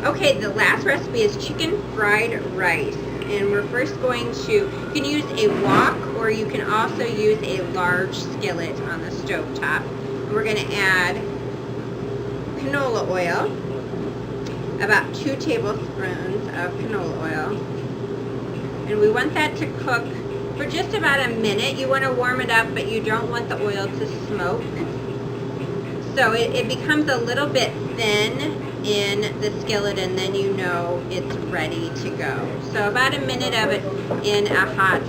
Okay, the last recipe is chicken fried rice. And we're first going to, you can use a wok or you can also use a large skillet on the stove top. And we're going to add canola oil, about 2 tablespoons of canola oil. And we want that to cook for just about a minute. You want to warm it up, but you don't want the oil to smoke. So it becomes a little bit thin in the skillet, and then you know it's ready to go. So about a minute of it in a hot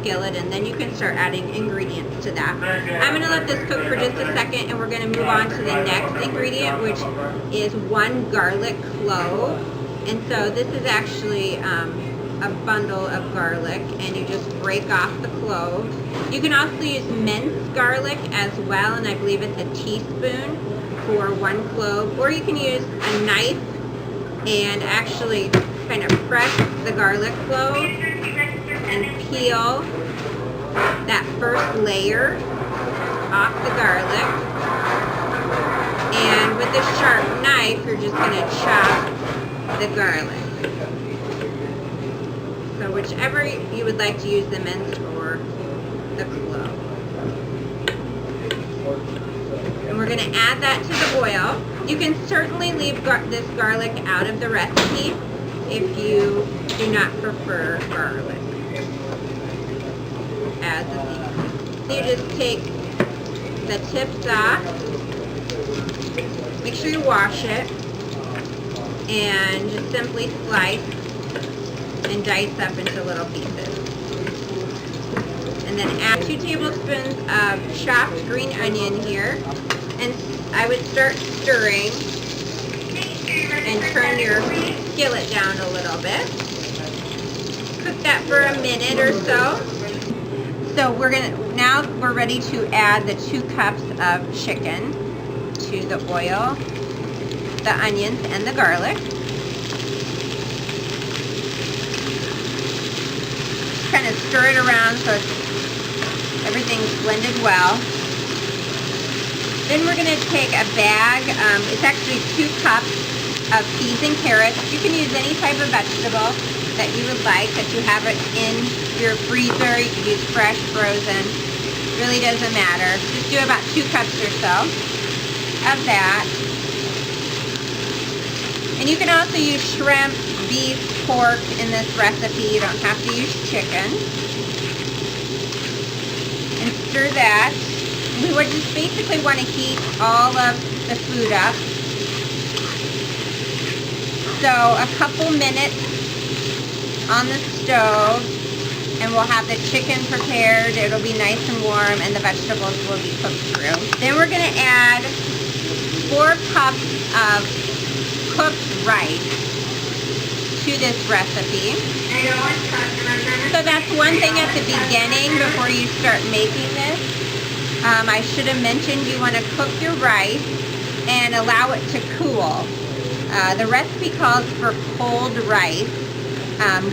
skillet, and then you can start adding ingredients to that. I'm going to let this cook for just a second, and we're going to move on to the next ingredient, which is 1 garlic clove. And so this is actually a bundle of garlic, and you just break off the cloves. You can also use minced garlic as well, and I believe it's a teaspoon for 1 clove, or you can use a knife and actually kind of press the garlic clove and peel that first layer off the garlic. And with a sharp knife, you're just going to chop the garlic. So whichever you would like to use, the minced or the clove. And we're going to add that to the oil. You can certainly leave this garlic out of the recipe if you do not prefer garlic as a seasoning. So you just take the tips off, make sure you wash it, and just simply slice and dice up into little pieces. And then add 2 tablespoons of chopped green onion here. And I would start stirring and turn your skillet down a little bit. Cook that for a minute or so. So now we're ready to add the 2 cups of chicken to the oil, the onions, and the garlic. Kind of stir it around so everything's blended well. Then we're going to take a bag, it's actually 2 cups of peas and carrots. You can use any type of vegetable that you would like, that you have it in your freezer. You can use fresh, frozen, really doesn't matter. Just do about 2 cups or so of that. And you can also use shrimp, beef, pork in this recipe. You don't have to use chicken. And stir that. We would just basically want to heat all of the food up. So a couple minutes on the stove, and we'll have the chicken prepared. It'll be nice and warm, and the vegetables will be cooked through. Then we're going to add 4 cups of cooked rice to this recipe. So that's one thing at the beginning before you start making this. I should have mentioned you want to cook your rice and allow it to cool. The recipe calls for cold rice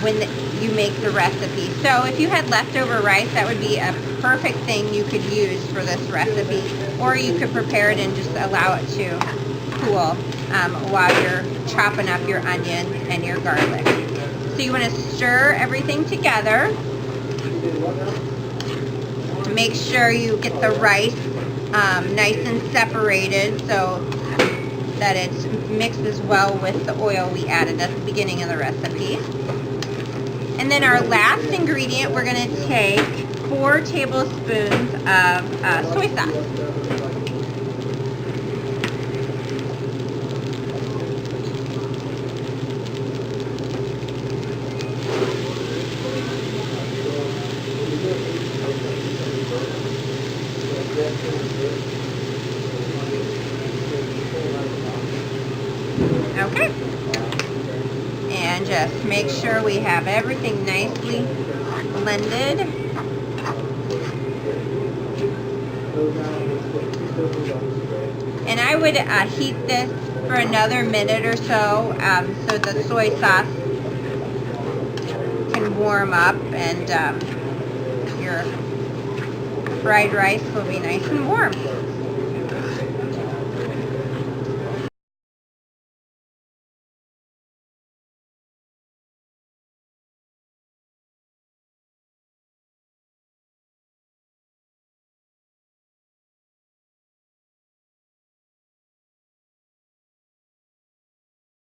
when you make the recipe. So if you had leftover rice, that would be a perfect thing you could use for this recipe. Or you could prepare it and just allow it to cool while you're chopping up your onion and your garlic. So you want to stir everything together. Make sure you get the rice nice and separated so that it mixes well with the oil we added at the beginning of the recipe. And then our last ingredient, we're going to take 4 tablespoons of soy sauce. Okay, and just make sure we have everything nicely blended. And I would heat this for another minute or so, so the soy sauce can warm up and your fried rice will be nice and warm.